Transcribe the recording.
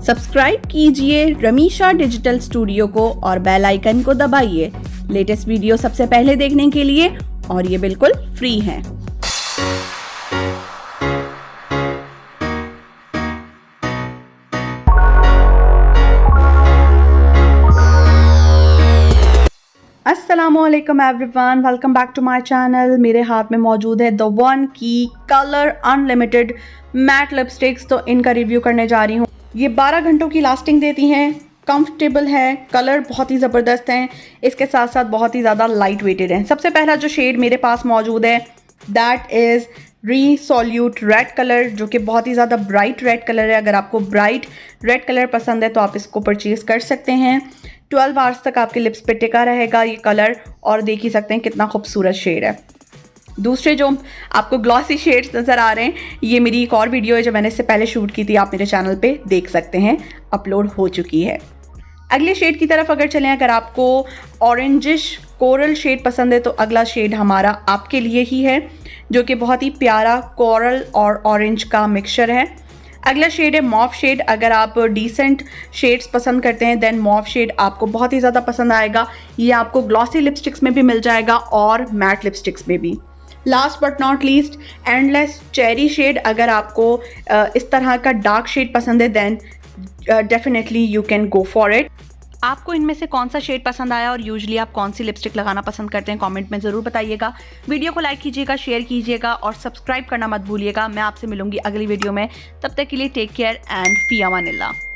Subscribe कीजिए रमीशा digital studio को और बेल आइकन को दबाइए लेटेस्ट वीडियो सबसे पहले देखने के लिए, और ये बिल्कुल फ्री है। अस्सलामुअलैकुम everyone, welcome back to my channel. मेरे हाथ में मौजूद है द वन की कलर अनलिमिटेड मैट लिपस्टिक्स। तो इनका रिव्यू करने जा रही हूँ। ये 12 घंटों की लास्टिंग देती हैं, कंफर्टेबल है, कलर बहुत ही ज़बरदस्त हैं, इसके साथ साथ बहुत ही ज़्यादा लाइट वेटेड हैं। सबसे पहला जो शेड मेरे पास मौजूद है दैट इज़ रीसोल्यूट रेड कलर, जो कि बहुत ही ज़्यादा ब्राइट रेड कलर है। अगर आपको ब्राइट रेड कलर पसंद है तो आप इसको परचेज़ कर सकते हैं। 12 आवर्स तक आपके लिप्स पे टिका रहेगा ये कलर, और देख ही सकते हैं कितना खूबसूरत शेड है। दूसरे जो आपको ग्लॉसी शेड्स नज़र आ रहे हैं, ये मेरी एक और वीडियो है जो मैंने इससे पहले शूट की थी, आप मेरे चैनल पे देख सकते हैं, अपलोड हो चुकी है। अगले शेड की तरफ अगर चलें, अगर आपको ऑरेंजिश कोरल शेड पसंद है तो अगला शेड हमारा आपके लिए ही है, जो कि बहुत ही प्यारा कोरल और ऑरेंज का मिक्सचर है। अगला शेड है मॉव शेड। अगर आप डिसेंट शेड्स पसंद करते हैं देन मॉव शेड आपको बहुत ही ज़्यादा पसंद आएगा। ये आपको ग्लॉसी लिपस्टिक्स में भी मिल जाएगा और मैट लिपस्टिक्स में भी। Last but not least endless cherry shade. अगर आपको इस तरह का डार्क शेड पसंद है then definitely you can go for it. आपको इनमें से कौन सा शेड पसंद आया और यूजुअली आप कौन सी लिपस्टिक लगाना पसंद करते हैं, कमेंट में ज़रूर बताइएगा। वीडियो को लाइक कीजिएगा, शेयर कीजिएगा और सब्सक्राइब करना मत भूलिएगा। मैं आपसे मिलूंगी अगली वीडियो में, तब तक के लिए टेक केयर एंड फी अमानिल्लाह।